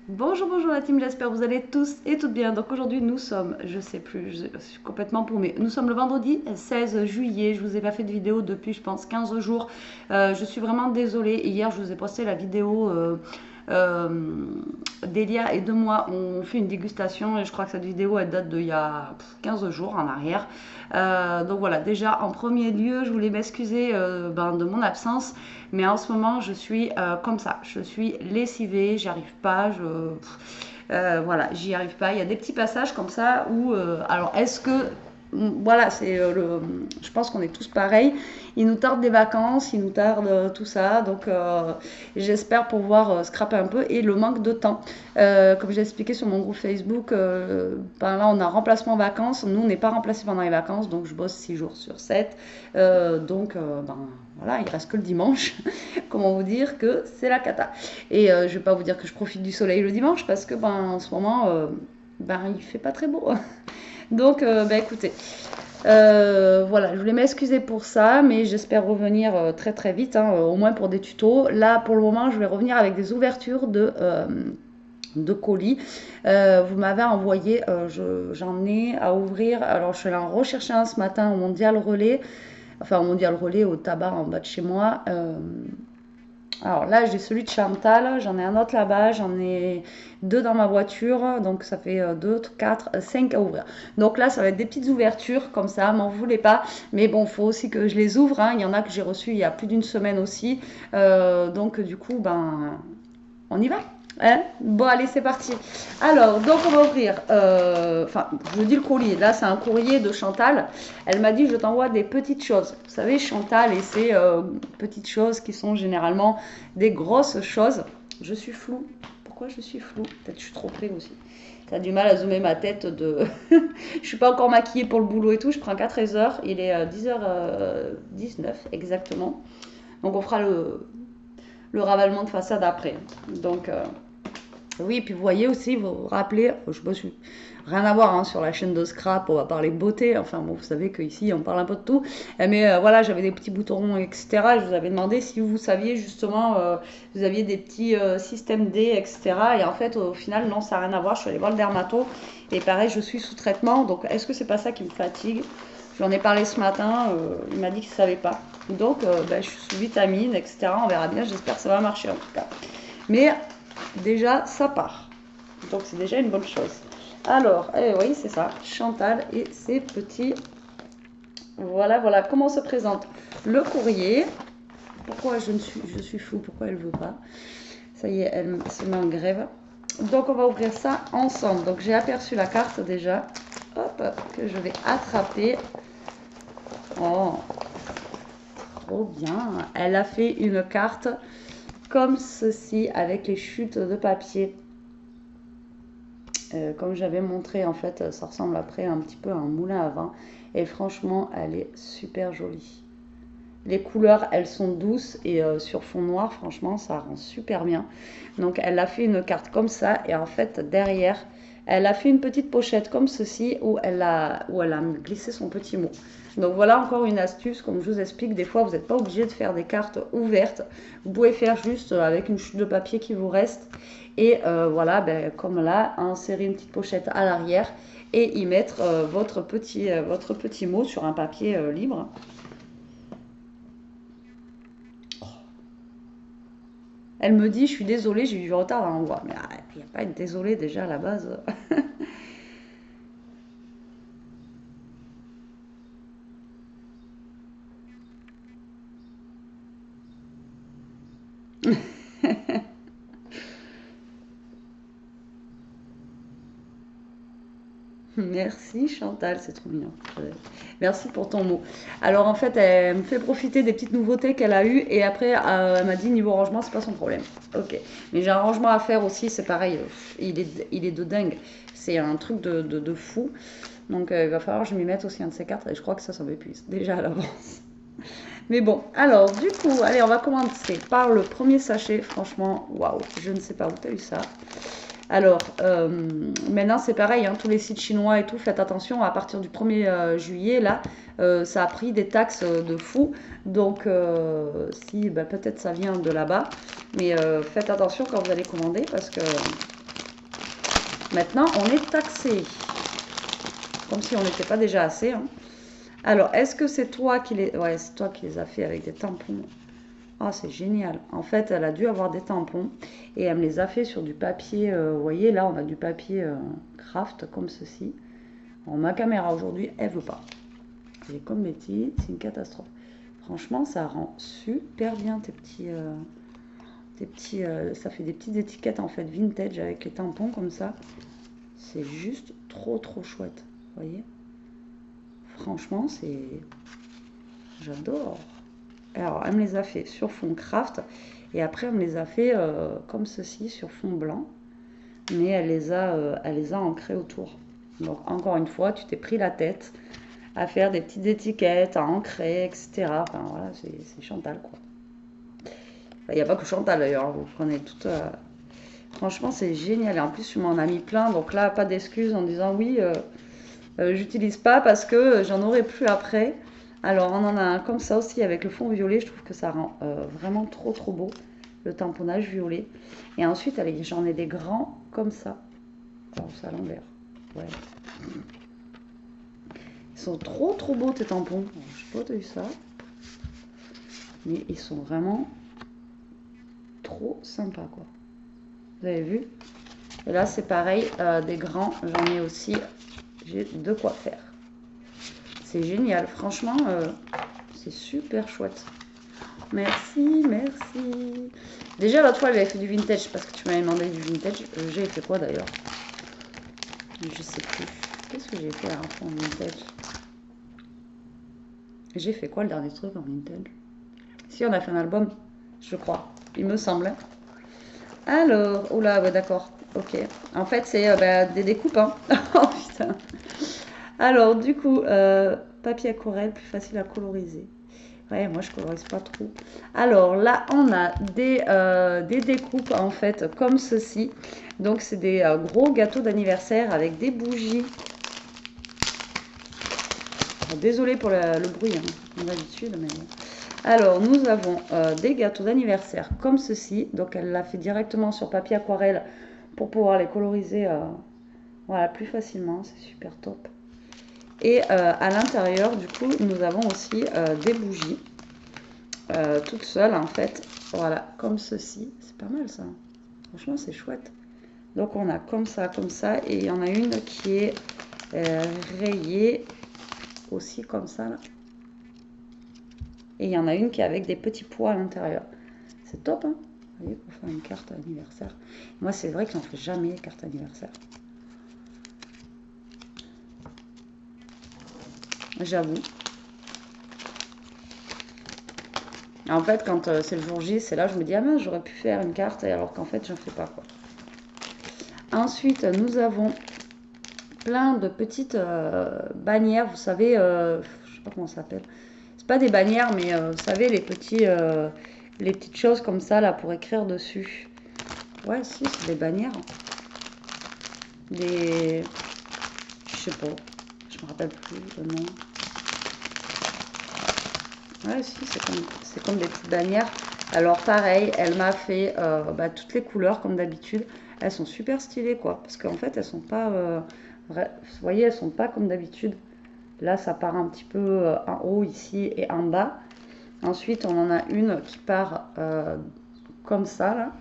Bonjour, bonjour la team, j'espère que vous allez tous et toutes bien. Donc aujourd'hui nous sommes, je sais plus, je suis complètement paumée. Nous sommes le vendredi 16 juillet, je vous ai pas fait de vidéo depuis je pense 15 jours. Je suis vraiment désolée, hier je vous ai posté la vidéo euh, d'Elia et de moi, on fait une dégustation et je crois que cette vidéo elle date d'il y a 15 jours en arrière. Donc voilà, déjà en premier lieu je voulais m'excuser de mon absence. Mais en ce moment, je suis comme ça. Je suis lessivée, j'y arrive pas. Voilà, j'y arrive pas. Il y a des petits passages comme ça où. Alors, est-ce que. Voilà, je pense qu'on est tous pareils. Il nous tarde des vacances, il nous tarde tout ça. Donc, j'espère pouvoir scraper un peu. Et le manque de temps. Comme j'ai expliqué sur mon groupe Facebook, là, on a remplacement vacances. Nous, on n'est pas remplacé pendant les vacances. Donc, je bosse 6 jours sur 7. Voilà, il reste que le dimanche. Comment vous dire que c'est la cata. Et je vais pas vous dire que je profite du soleil le dimanche parce que en ce moment, il fait pas très beau. Donc, écoutez, voilà, je voulais m'excuser pour ça, mais j'espère revenir très très vite, hein, au moins pour des tutos. Là, pour le moment, je vais revenir avec des ouvertures de colis. Vous m'avez envoyé, j'en ai à ouvrir. Alors, je suis allée en rechercher un ce matin au Mondial Relais, enfin au Mondial Relais au tabac en bas de chez moi. Alors là, j'ai celui de Chantal, j'en ai un autre là-bas, j'en ai deux dans ma voiture, donc ça fait 2, 4, 5 à ouvrir. Donc là, ça va être des petites ouvertures comme ça, m'en voulez pas. Mais bon, il faut aussi que je les ouvre, hein. Il y en a que j'ai reçus il y a plus d'une semaine aussi. Donc du coup, on y va. Hein, bon, allez, c'est parti. Alors, donc on va ouvrir. Je dis le courrier. Là, c'est un courrier de Chantal. Elle m'a dit, je t'envoie des petites choses. Vous savez, Chantal et ces petites choses qui sont généralement des grosses choses. Je suis floue. Pourquoi je suis floue? Peut-être que je suis trop près aussi. T'as du mal à zoomer ma tête de. Je suis pas encore maquillée pour le boulot et tout. Je prends qu'à 13h. Il est 10h19 exactement. Donc on fera le ravalement de façade après. Donc. Oui, puis vous voyez aussi, vous vous rappelez, je sais pas si rien à voir, hein, sur la chaîne de Scrap, on va parler beauté, enfin bon, vous savez qu'ici on parle un peu de tout, mais voilà, j'avais des petits boutons, etc. Et je vous avais demandé si vous saviez justement, vous aviez des petits systèmes D, etc. Et en fait, au final, non, ça n'a rien à voir, je suis allée voir le dermato, et pareil, je suis sous traitement, donc est-ce que c'est pas ça qui me fatigue? J'en ai parlé ce matin, il m'a dit qu'il ne savait pas. Donc, je suis sous vitamines, etc. On verra bien, j'espère que ça va marcher en tout cas. Mais déjà, ça part. Donc, c'est déjà une bonne chose. Alors, oui, c'est ça. Chantal et ses petits. Voilà, voilà. Comment se présente le courrier? Pourquoi je suis floue? Pourquoi elle ne veut pas? Ça y est, elle se met en grève. Donc, on va ouvrir ça ensemble. Donc, j'ai aperçu la carte déjà. Hop, que je vais attraper. Oh, trop bien. Elle a fait une carte comme ceci avec les chutes de papier. Comme j'avais montré, en fait, ça ressemble après un petit peu à un moulin à vent. Et franchement, elle est super jolie. Les couleurs, elles sont douces et sur fond noir, franchement, ça rend super bien. Donc, elle a fait une carte comme ça. Et en fait, derrière, elle a fait une petite pochette comme ceci où elle a glissé son petit mot. Donc, voilà encore une astuce. Comme je vous explique, des fois, vous n'êtes pas obligé de faire des cartes ouvertes. Vous pouvez faire juste avec une chute de papier qui vous reste. Et voilà, comme là, insérer une petite pochette à l'arrière et y mettre votre petit mot sur un papier libre. Elle me dit, je suis désolée, j'ai eu du retard dans l'envoi. Mais il n'y a pas à être désolée déjà à la base. Merci Chantal, c'est trop mignon. Merci pour ton mot. Alors en fait, elle me fait profiter des petites nouveautés qu'elle a eues et après elle m'a dit niveau rangement, c'est pas son problème. Ok. Mais j'ai un rangement à faire aussi, c'est pareil. Il est de dingue. C'est un truc de fou. Donc il va falloir que je m'y mette aussi un de ces quatre et je crois que ça m'épuise déjà à l'avance. Mais bon, alors du coup, allez, on va commencer par le premier sachet. Franchement, waouh, je ne sais pas où tu as eu ça. Alors, maintenant c'est pareil, hein, tous les sites chinois et tout, faites attention, à partir du 1er juillet, là, ça a pris des taxes de fou. Donc, si, peut-être ça vient de là-bas, mais faites attention quand vous allez commander parce que Maintenant, on est taxé. Comme si on n'était pas déjà assez. Hein. Alors, est-ce que c'est toi qui les... Ouais, c'est toi qui les as fait avec des tampons. Ah, c'est génial. En fait, elle a dû avoir des tampons et elle me les a fait sur du papier. Vous voyez, là, on a du papier craft comme ceci. Alors, ma caméra aujourd'hui, elle veut pas. J'ai comme bêtise, c'est une catastrophe. Franchement, ça rend super bien ça fait des petites étiquettes en fait vintage avec les tampons comme ça. C'est juste trop chouette. Vous voyez? Franchement, j'adore. Alors, elle me les a fait sur fond craft et après, elle me les a fait comme ceci sur fond blanc. Mais elle les a ancrés autour. Donc, encore une fois, tu t'es pris la tête à faire des petites étiquettes, à ancrer, etc. Enfin, voilà, c'est Chantal, quoi. Il n'y a pas que Chantal, d'ailleurs. Vous prenez tout... Franchement, c'est génial. Et en plus, tu m'en as mis plein. Donc là, pas d'excuses en disant oui, j'utilise pas parce que j'en aurai plus après. Alors, on en a un comme ça aussi avec le fond violet. Je trouve que ça rend vraiment trop beau, le tamponnage violet. Et ensuite, j'en ai des grands comme ça. Alors, ça à l'envers. Ouais. Ils sont trop beaux, tes tampons. Alors, je sais pas où tu as eu ça. Mais ils sont vraiment trop sympas, quoi. Vous avez vu? Et là, c'est pareil, des grands, j'en ai aussi. J'ai de quoi faire. C'est génial. Franchement, c'est super chouette. Merci. Déjà, l'autre fois, elle avait fait du vintage parce que tu m'avais demandé du vintage. J'ai fait quoi d'ailleurs? Je sais plus. Qu'est-ce que j'ai fait en vintage? J'ai fait quoi le dernier truc en vintage? Si, on a fait un album, je crois. Il me semble. Alors, oula, ouais, d'accord. Ok. En fait, c'est des découpes. Hein. Oh putain. Alors, du coup, papier aquarelle, plus facile à coloriser. Ouais, moi, je colorise pas trop. Alors, là, on a des découpes, en fait, comme ceci. Donc, c'est des gros gâteaux d'anniversaire avec des bougies. Désolée pour le bruit, hein, comme d'habitude, mais bon. Alors, nous avons des gâteaux d'anniversaire comme ceci. Donc, elle l'a fait directement sur papier aquarelle pour pouvoir les coloriser voilà, plus facilement. C'est super top. Et à l'intérieur, du coup, nous avons aussi des bougies. Toutes seules, en fait. Voilà, comme ceci. C'est pas mal, ça. Franchement, c'est chouette. Donc, on a comme ça. Et il y en a une qui est rayée aussi comme ça, là. Et il y en a une qui est avec des petits pois à l'intérieur. C'est top, hein? Vous voyez, pour faire une carte anniversaire. Moi, c'est vrai que j'en fais jamais carte anniversaire. J'avoue. En fait, quand c'est le jour J, c'est là que je me dis, ah mince, j'aurais pu faire une carte, alors qu'en fait, j'en fais pas, quoi. Ensuite, nous avons plein de petites bannières, vous savez, je sais pas comment ça s'appelle. C'est pas des bannières, mais vous savez, les petites choses comme ça, là, pour écrire dessus. Ouais, si, c'est des bannières. Je sais pas, je me rappelle plus le nom. Ouais, si, c'est comme des petites bannières. Alors, pareil, elle m'a fait toutes les couleurs, comme d'habitude. Elles sont super stylées, quoi. Parce qu'en fait, elles sont pas... vous voyez, elles sont pas comme d'habitude. Là, ça part un petit peu en haut, ici, et en bas. Ensuite, on en a une qui part comme ça, là.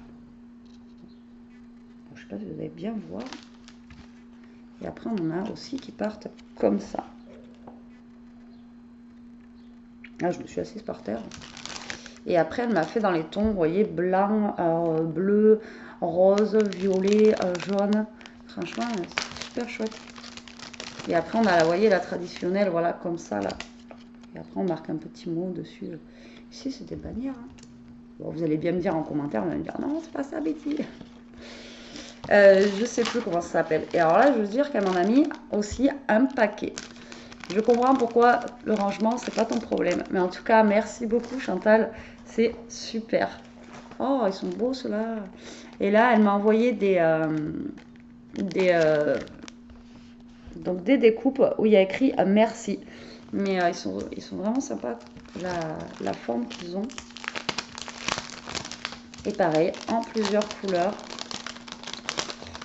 Je sais pas si vous allez bien voir. Et après, on en a aussi qui partent comme ça. Là, je me suis assise par terre. Et après, elle m'a fait dans les tons, vous voyez, blanc, bleu, rose, violet, jaune. Franchement, c'est super chouette. Et après, on a, vous voyez, la traditionnelle, voilà, comme ça, là. Et après, on marque un petit mot dessus. Ici, c'est des bannières. Hein. Bon, vous allez bien me dire en commentaire, vous allez me dire, non, c'est pas ça, Betty. Je sais plus comment ça s'appelle. Et alors là, je veux dire qu'elle m'en a mis aussi un paquet. Je comprends pourquoi le rangement, c'est pas ton problème. Mais en tout cas, merci beaucoup, Chantal. C'est super. Oh, ils sont beaux, ceux-là. Et là, elle m'a envoyé donc des découpes où il y a écrit merci. Mais ils sont vraiment sympas, la forme qu'ils ont. Et pareil, en plusieurs couleurs.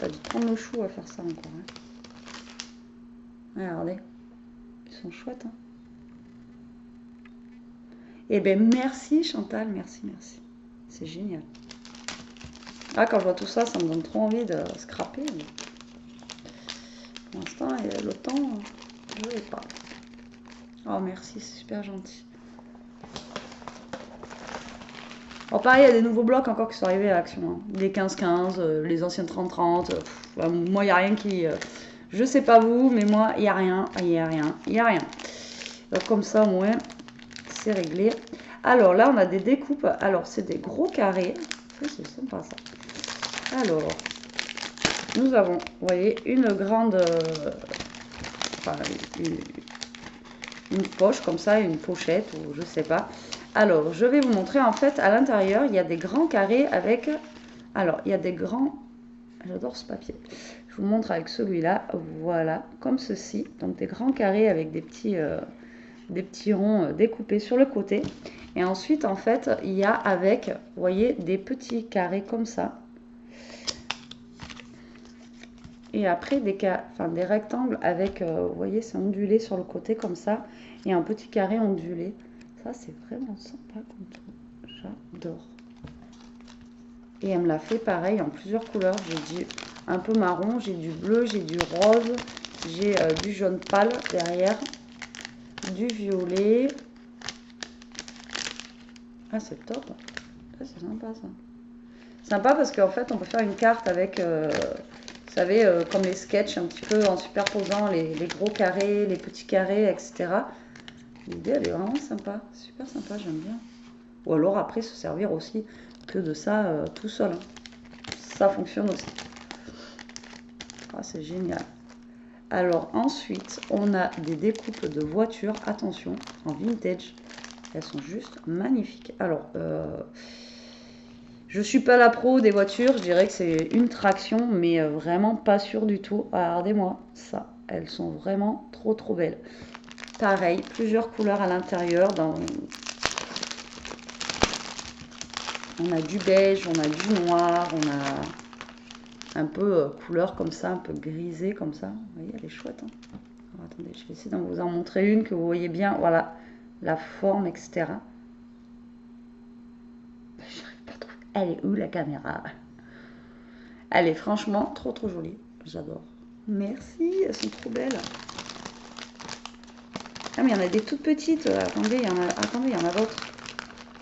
Ça a dû prendre le chou à faire ça encore. Hein. Regardez. Ils sont chouettes. Hein. Eh bien, merci Chantal. Merci, merci. C'est génial. Ah, quand je vois tout ça, ça me donne trop envie de scraper. Mais... pour l'instant, le temps, je ne l'ai pas. Oh, merci, c'est super gentil. Alors pareil, il y a des nouveaux blocs encore qui sont arrivés à Action. Hein. Les 15-15, les anciens 30-30. Moi, il n'y a rien qui... je sais pas vous, mais moi, il n'y a rien. Il n'y a rien. Il n'y a rien. Donc, comme ça, au moins, c'est réglé. Alors là, on a des découpes. Alors, c'est des gros carrés. C'est sympa ça. Alors, nous avons, vous voyez, une grande... enfin, une poche comme ça, une pochette, ou je sais pas. Alors, je vais vous montrer, en fait, à l'intérieur, il y a des grands carrés avec... alors, il y a des grands... j'adore ce papier. Je vous montre avec celui-là, voilà, comme ceci. Donc, des grands carrés avec des petits ronds découpés sur le côté. Et ensuite, en fait, il y a avec, vous voyez, des petits carrés comme ça. Et après, des rectangles avec, vous voyez, c'est ondulé sur le côté comme ça. Et un petit carré ondulé. Ça, c'est vraiment sympa comme tout. J'adore. Et elle me l'a fait pareil en plusieurs couleurs. J'ai du un peu marron, j'ai du bleu, j'ai du rose, j'ai du jaune pâle derrière, du violet. Ah, c'est top. Ah, c'est sympa ça. Sympa parce qu'en fait, on peut faire une carte avec, vous savez, comme les sketchs, un petit peu en superposant les gros carrés, les petits carrés, etc. L'idée, elle est vraiment sympa. Super sympa, j'aime bien. Ou alors après, se servir aussi que de ça tout seul. Hein. Ça fonctionne aussi. Ah, c'est génial. Alors ensuite, on a des découpes de voitures. Attention, en vintage. Elles sont juste magnifiques. Alors, je suis pas la pro des voitures. Je dirais que c'est une traction, mais vraiment pas sûre du tout. Regardez-moi ça. Elles sont vraiment trop trop belles. Pareil, plusieurs couleurs à l'intérieur. On a du beige, on a du noir, on a un peu couleur comme ça, un peu grisée comme ça. Vous voyez, elle est chouette. Hein. Alors, attendez, je vais essayer de vous en montrer une que vous voyez bien. Voilà, la forme, etc. J'arrive pas à trouver. Elle est où la caméra? Elle est franchement trop trop jolie. J'adore. Merci, elles sont trop belles. Ah, mais il y en a des toutes petites. Attendez, il y en a d'autres.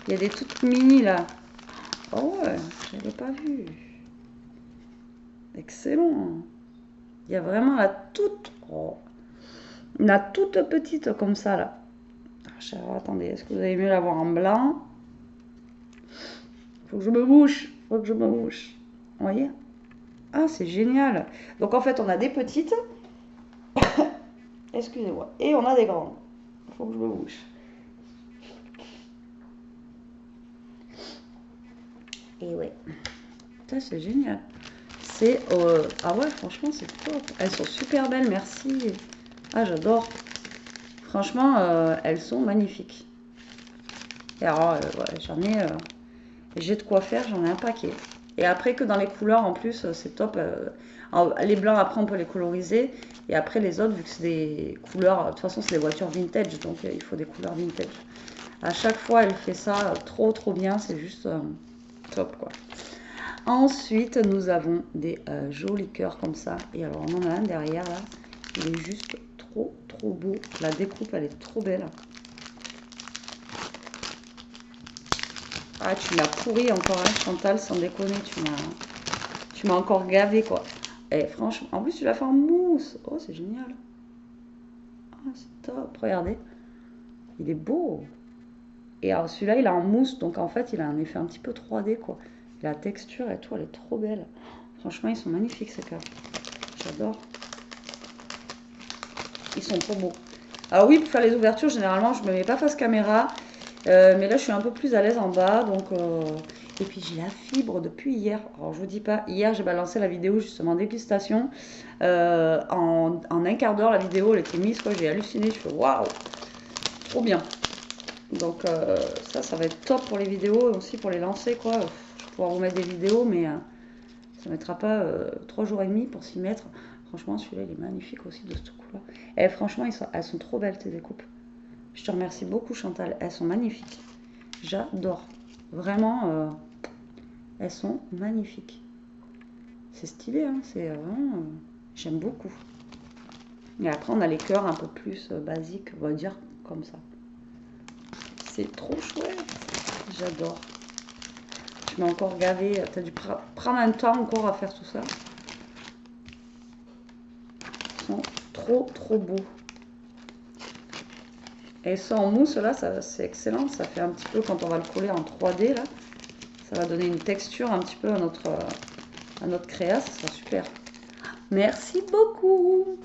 Il y a des toutes mini là. Oh ouais, je l'avais pas vu. Excellent. Il y a vraiment la toute... oh, la toute petite comme ça là. Attendez, est-ce que vous avez mieux la voir en blanc? Faut que je me bouche. Faut que je me bouche. Vous voyez? Ah, c'est génial. Donc en fait, on a des petites. Excusez-moi. Et on a des grandes. Faut que je me bouche. Et ouais. Ça, c'est génial. C'est... ah ouais, franchement, c'est top. Elles sont super belles, merci. Ah, j'adore. Franchement, elles sont magnifiques. Et alors, ouais, j'en ai... j'ai de quoi faire, j'en ai un paquet. Et après que dans les couleurs, en plus, c'est top. Les blancs, après, on peut les coloriser. Et après, les autres, vu que c'est des couleurs... de toute façon, c'est des voitures vintage, donc il faut des couleurs vintage. À chaque fois, elle fait ça trop, trop bien. C'est juste top, quoi. Ensuite, nous avons des jolis cœurs comme ça. Et alors, on en a un derrière, là. Il est juste trop, trop beau. La découpe, elle est trop belle. Ah, tu m'as pourri encore, hein, Chantal, sans déconner. Tu m'as encore gavé, quoi. Et franchement, en plus, tu l'as fait en mousse. Oh, c'est génial. Ah, c'est top. Regardez. Il est beau. Et alors, celui-là, il est en mousse. Donc, en fait, il a un effet un petit peu 3D, quoi. Et la texture et tout, elle est trop belle. Franchement, ils sont magnifiques, ces cœurs. J'adore. Ils sont trop beaux. Alors oui, pour faire les ouvertures, généralement, je ne me mets pas face caméra. Mais là, je suis un peu plus à l'aise en bas. Donc, et puis, j'ai la fibre depuis hier. Alors, je vous dis pas, hier, j'ai balancé la vidéo justement dégustation. En un quart d'heure, la vidéo, elle était mise. J'ai halluciné. Je fais waouh, trop bien. Donc, ça va être top pour les vidéos et aussi pour les lancer, quoi. Je vais pouvoir vous mettre des vidéos, mais Ça ne mettra pas 3 jours et demi pour s'y mettre. Franchement, celui-là, il est magnifique aussi de ce coup-là. Et franchement, elles sont trop belles, tes découpes. Je te remercie beaucoup, Chantal. Elles sont magnifiques. J'adore. Vraiment, elles sont magnifiques. C'est stylé, hein. C'est vraiment... j'aime beaucoup. Et après, on a les cœurs un peu plus basiques, on va dire, comme ça. C'est trop chouette. J'adore. Je m'ai encore gavé. Tu as dû prendre un temps encore à faire tout ça. Ils sont trop, trop beaux. Et ça en mousse, là, c'est excellent. Ça fait un petit peu, quand on va le coller en 3D, là, ça va donner une texture un petit peu à notre créa. Ça sera super. Merci beaucoup.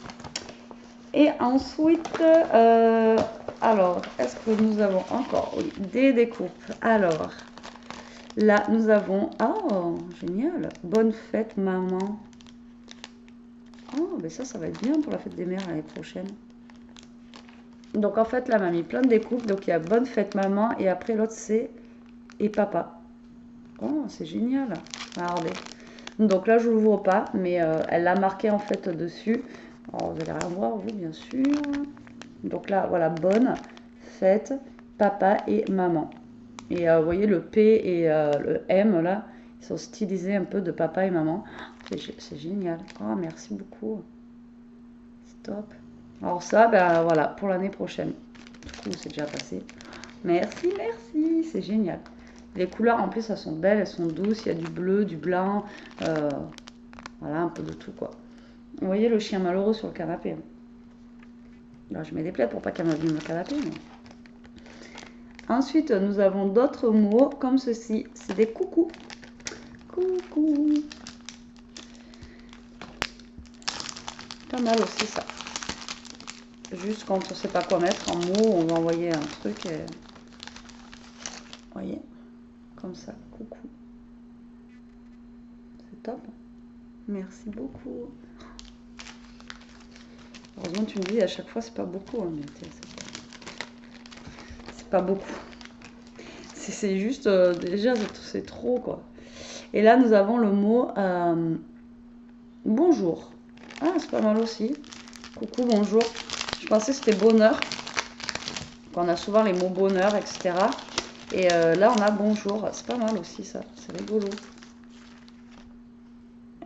Et ensuite, alors, est-ce que nous avons encore des découpes? Alors, là, nous avons... Oh, génial. Bonne fête, maman. Oh, mais ça va être bien pour la fête des mères l'année prochaine. Donc, en fait, là, m'a mis plein de découpes. Donc, il y a bonne fête, maman. Et après, l'autre, c'est et papa. Oh, c'est génial. Regardez. Donc là, je ne l'ouvre pas, mais elle l'a marqué, en fait, dessus. Alors, vous allez rien voir, vous, bien sûr. Donc là, voilà, bonne fête, papa et maman. Et vous voyez, le P et le M, là, ils sont stylisés un peu de papa et maman. C'est génial. Oh, merci beaucoup. C'est top. Alors ça, ben voilà, pour l'année prochaine. Du coup, c'est déjà passé. Merci, merci. C'est génial. Les couleurs, en plus, elles sont belles, elles sont douces. Il y a du bleu, du blanc. Voilà, un peu de tout, quoi. Vous voyez le chien malheureux sur le canapé. Là, je mets des plaies pour pas qu'elle m'abîme le canapé. Mais... Ensuite, nous avons d'autres mots comme ceci. C'est des coucous. Coucou. Pas mal aussi ça. Juste quand on ne sait pas quoi mettre en mots, on va envoyer un truc. Et... vous voyez, comme ça. Coucou. C'est top. Merci beaucoup. Heureusement, tu me dis à chaque fois, c'est pas beaucoup. Hein, mais c'est pas beaucoup. C'est juste, déjà, c'est trop, quoi. Et là, nous avons le mot bonjour. Ah, c'est pas mal aussi. Coucou, bonjour. Je pensais que c'était bonheur. On a souvent les mots bonheur, etc. Et là, on a bonjour. C'est pas mal aussi, ça. C'est rigolo.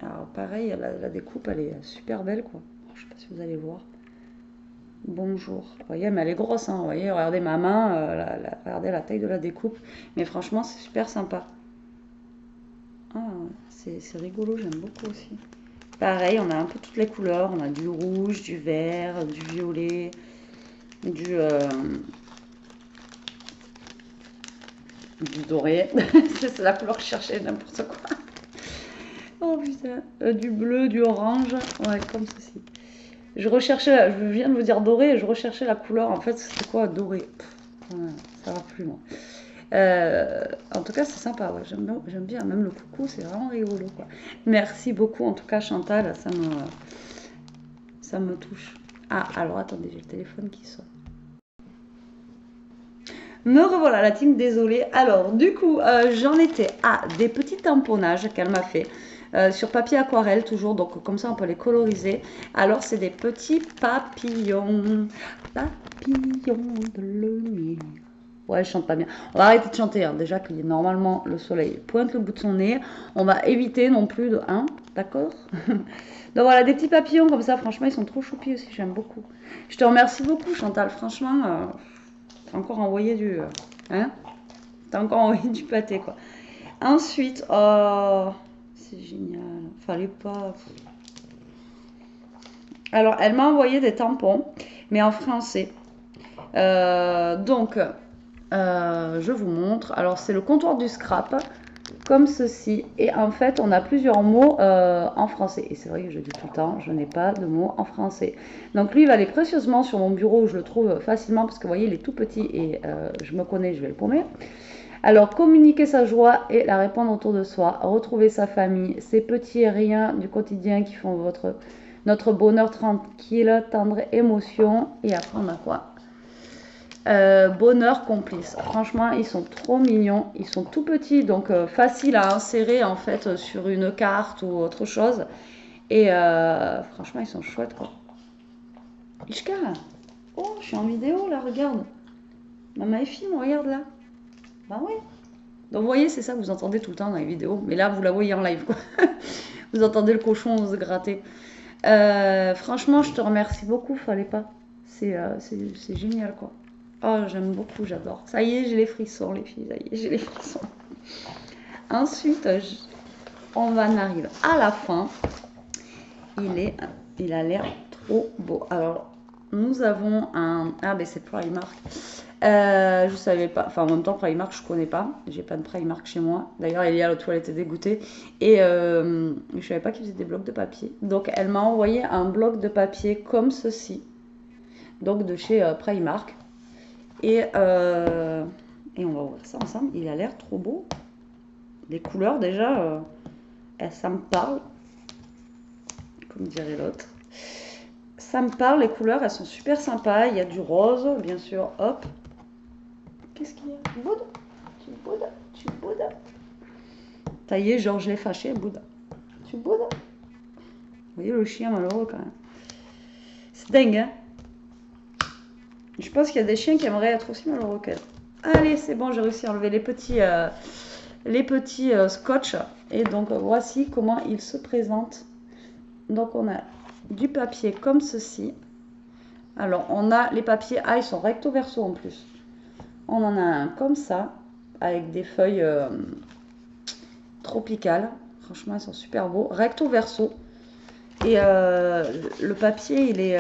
Alors, pareil, la découpe, elle est super belle, quoi. Je sais pas si vous allez voir. Bonjour. Vous voyez, mais elle est grosse, hein. Vous voyez, regardez ma main, regardez la taille de la découpe. Mais franchement, c'est super sympa. Ah, c'est rigolo, j'aime beaucoup aussi. Pareil, on a un peu toutes les couleurs. On a du rouge, du vert, du violet, du doré. C'est la couleur que je cherchais, n'importe quoi. Oh putain. Du bleu, du orange. Ouais, comme ceci. Je recherchais, je viens de vous dire doré, je recherchais la couleur. En fait, c'était quoi doré? Ouais, ça va plus loin. En tout cas, c'est sympa. Ouais. J'aime bien. Même le coucou, c'est vraiment rigolo, quoi. Merci beaucoup, en tout cas, Chantal. Ça me touche. Ah, alors attendez, j'ai le téléphone qui sonne. Me revoilà, la team, désolée. Alors, du coup, j'en étais à des petits tamponnages qu'elle m'a fait. Sur papier aquarelle toujours, donc comme ça on peut les coloriser. Alors c'est des petits papillons, papillons de lumière. Ouais, je chante pas bien. On va arrêter de chanter, hein. Déjà que normalement le soleil pointe le bout de son nez. On va éviter non plus de... Hein, d'accord. Donc voilà, des petits papillons comme ça, franchement ils sont trop choupis aussi, j'aime beaucoup. Je te remercie beaucoup Chantal, franchement, t'as encore envoyé du... hein, t'as encore envoyé du pâté, quoi. Ensuite, oh... c'est génial. Fallait pas. Alors, elle m'a envoyé des tampons, mais en français. Donc, je vous montre. Alors, c'est le comptoir du scrap, comme ceci. Et en fait, on a plusieurs mots en français. Et c'est vrai que je dis tout le temps, je n'ai pas de mots en français. Donc, lui, il va aller précieusement sur mon bureau où je le trouve facilement, parce que vous voyez, il est tout petit et je me connais, je vais le paumer. Alors, communiquer sa joie et la répandre autour de soi, retrouver sa famille, ces petits riens du quotidien qui font notre bonheur tranquille, tendre émotion. Et après, on a quoi? Bonheur complice. Franchement, ils sont trop mignons. Ils sont tout petits, donc faciles à insérer en fait sur une carte ou autre chose. Et franchement, ils sont chouettes quoi. Ishka, oh, je suis en vidéo là, regarde. Maman et film, regarde là. Bah oui. Donc vous voyez, c'est ça que vous entendez tout le temps dans les vidéos. Mais là, vous la voyez en live quoi. Vous entendez le cochon se gratter. Franchement, je te remercie beaucoup, fallait pas. C'est génial quoi. Oh, j'aime beaucoup, j'adore. Ça y est, j'ai les frissons, les filles. Ça y est, j'ai les frissons. Ensuite, on en arrive à la fin. Il a l'air trop beau. Alors, nous avons un... Ah, ben c'est Primark. Je savais pas. Enfin, en même temps, Primark, je connais pas. J'ai pas de Primark chez moi. D'ailleurs, Elia, l'autre fois, elle était dégoûtée. Et je savais pas qu'ils faisaient des blocs de papier. Donc, elle m'a envoyé un bloc de papier comme ceci. Donc, de chez Primark. Et on va ouvrir ça ensemble. Il a l'air trop beau. Les couleurs, déjà, ça me parle. Comme dirait l'autre. Ça me parle, les couleurs, elles sont super sympas. Il y a du rose, bien sûr. Hop. Qu'est-ce qu'il y a? Tu boudes? Tu boudes? Tu boudes? Ça y est, genre, je l'ai fâché, boude. Tu boudes? Vous voyez le chien malheureux quand même. C'est dingue, hein? Je pense qu'il y a des chiens qui aimeraient être aussi malheureux qu'elle. Allez, c'est bon, j'ai réussi à enlever les petits scotch. Et donc, voici comment ils se présentent. Donc, on a du papier comme ceci. Alors, on a les papiers. Ah, ils sont recto verso en plus. On en a un comme ça, avec des feuilles tropicales. Franchement, ils sont super beaux. Recto verso. Et le papier, il est...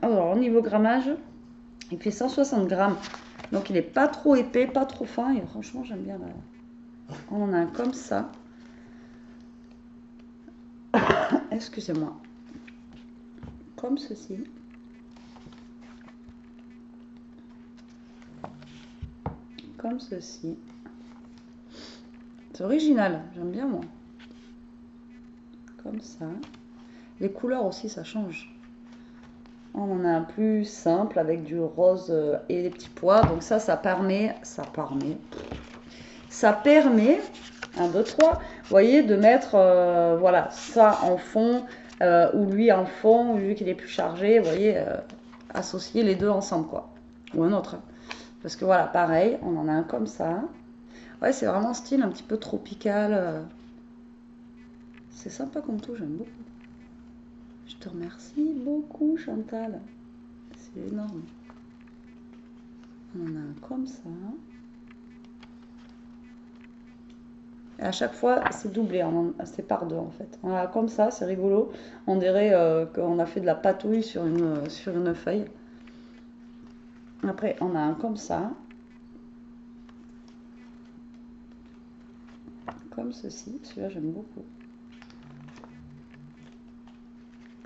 Alors, au niveau grammage, il fait 160 grammes. Donc, il n'est pas trop épais, pas trop fin. Et franchement, j'aime bien. On en a un comme ça. Excusez-moi. Comme ceci. Comme ceci. C'est original, j'aime bien moi. Comme ça. Les couleurs aussi, ça change. On en a un plus simple avec du rose et des petits pois. Donc ça permet, 1, 2, 3, vous voyez, de mettre voilà, ça en fond ou lui en fond, vu qu'il est plus chargé, vous voyez, associer les deux ensemble quoi. Ou un autre. Parce que voilà, pareil, on en a un comme ça. Ouais, c'est vraiment style un petit peu tropical. C'est sympa comme tout, j'aime beaucoup. Je te remercie beaucoup, Chantal. C'est énorme. On en a un comme ça. Et à chaque fois, c'est doublé, c'est par deux en fait. On a comme ça, c'est rigolo. On dirait qu'on a fait de la patouille sur une feuille. Après, on a un comme ça. Comme ceci. Celui-là, j'aime beaucoup.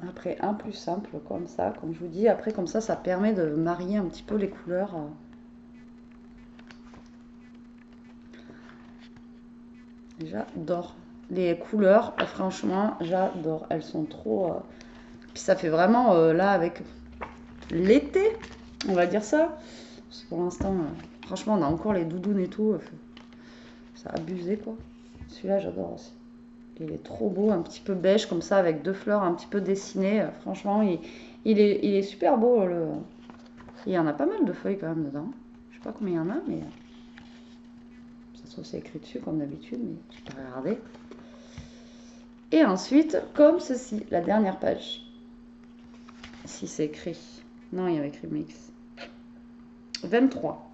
Après, un plus simple, comme ça, comme je vous dis. Après, comme ça permet de marier un petit peu les couleurs. J'adore. Les couleurs, franchement, j'adore. Elles sont trop... Puis ça fait vraiment, là, avec l'été, on va dire ça. Parce que pour l'instant, franchement, on a encore les doudounes et tout. Ça a abusé, quoi. Celui-là, j'adore aussi. Il est trop beau, un petit peu beige comme ça, avec deux fleurs un petit peu dessinées. Franchement, il est super beau. Il y en a pas mal de feuilles quand même dedans. Je sais pas combien il y en a, mais ça se trouve c'est écrit dessus comme d'habitude, mais je peux regarder. Et ensuite, comme ceci, la dernière page. Si c'est écrit. Non, il y avait écrit mix. 23.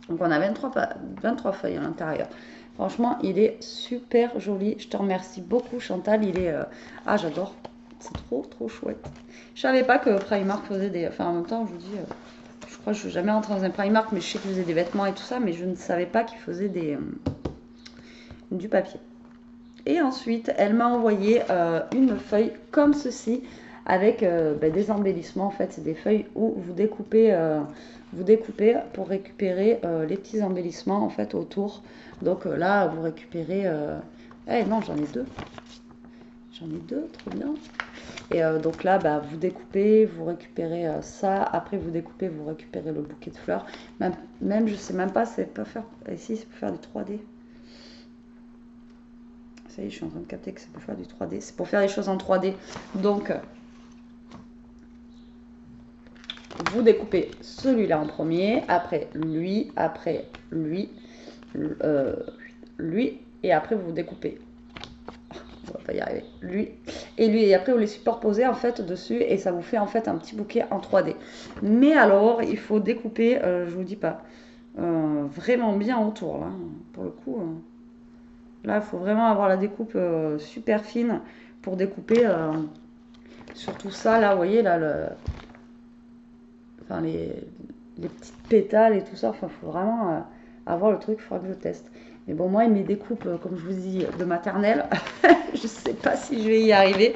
Donc on a 23 feuilles à l'intérieur. Franchement, il est super joli. Je te remercie beaucoup, Chantal. Il est... Ah, j'adore. C'est trop, trop chouette. Je savais pas que Primark faisait des... Enfin, en même temps, je vous dis... Je crois que je ne suis jamais rentrée dans un Primark, mais je sais qu'ils faisaient des vêtements et tout ça. Mais je ne savais pas qu'ils faisaient du papier. Et ensuite, elle m'a envoyé une feuille comme ceci, avec des embellissements. En fait, c'est des feuilles où vous découpez pour récupérer les petits embellissements en fait autour. Donc là, vous récupérez... Eh non, j'en ai deux. J'en ai deux, trop bien. Et donc là, bah, vous découpez, vous récupérez ça. Après, vous découpez, vous récupérez le bouquet de fleurs. Même je sais même pas, c'est pas faire. Ici, c'est pour faire du 3D. Ça y est, je suis en train de capter que c'est pour faire du 3D. C'est pour faire les choses en 3D. Donc, vous découpez celui-là en premier, après lui, lui, et après vous découpez. On va pas y arriver. Lui et lui, et après vous les superposez en fait dessus, et ça vous fait en fait un petit bouquet en 3D. Mais alors, il faut découper, je vous dis pas, vraiment bien autour là, pour le coup. Là, il faut vraiment avoir la découpe super fine pour découper surtout ça là, vous voyez là enfin les petites pétales et tout ça. Enfin, il faut vraiment avoir le truc, il faudra que je teste. Mais bon, moi, mes découpes, comme je vous dis, de maternelle, je sais pas si je vais y arriver.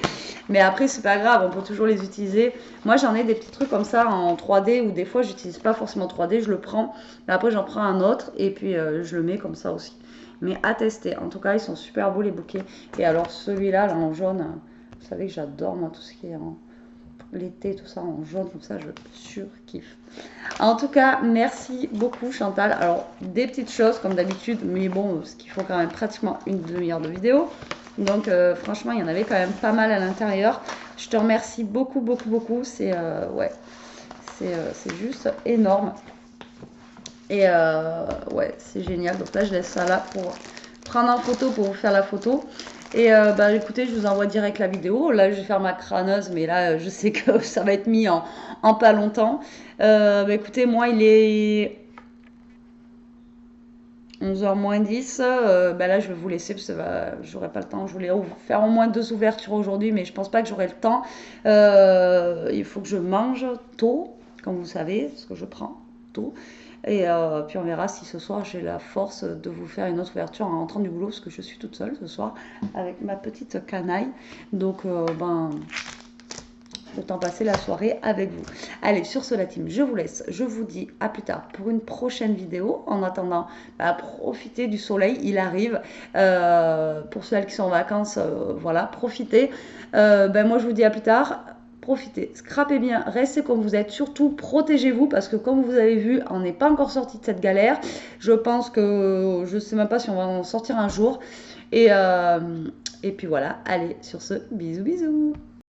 Mais après, c'est pas grave, on peut toujours les utiliser. Moi, j'en ai des petits trucs comme ça en 3D où des fois, j'utilise pas forcément 3D, je le prends. Mais après, j'en prends un autre et puis je le mets comme ça aussi. Mais à tester. En tout cas, ils sont super beaux les bouquets. Et alors, celui-là, là, en jaune, vous savez que j'adore, moi, tout ce qui est en l'été, tout ça en jaune comme ça, je surkiffe. En tout cas, merci beaucoup Chantal. Alors, des petites choses comme d'habitude, mais bon, ce qu'il faut quand même pratiquement une demi-heure de vidéo. Donc, franchement, il y en avait quand même pas mal à l'intérieur. Je te remercie beaucoup, beaucoup, beaucoup. C'est ouais, c'est juste énorme. Et ouais, c'est génial. Donc là, je laisse ça là pour prendre en photo, pour vous faire la photo. Et bah écoutez, je vous envoie direct la vidéo. Là, je vais faire ma crâneuse, mais là, je sais que ça va être mis en pas longtemps. Bah écoutez, moi, il est 11h moins 10. Bah là, je vais vous laisser parce que j'aurai pas le temps. Je voulais faire au moins 2 ouvertures aujourd'hui, mais je pense pas que j'aurai le temps. Il faut que je mange tôt, comme vous savez, parce que je prends tôt. Et puis on verra si ce soir j'ai la force de vous faire une autre ouverture en rentrant du boulot, parce que je suis toute seule ce soir avec ma petite canaille. Donc ben, autant passer la soirée avec vous. Allez, sur ce la team, je vous laisse. Je vous dis à plus tard pour une prochaine vidéo. En attendant, bah, profitez du soleil, il arrive. Pour celles qui sont en vacances, voilà, profitez. Ben, moi je vous dis à plus tard. Profitez, scrapez bien, restez comme vous êtes, surtout protégez-vous parce que comme vous avez vu, on n'est pas encore sorti de cette galère. Je pense que je ne sais même pas si on va en sortir un jour. Et puis voilà, allez, sur ce, bisous bisous.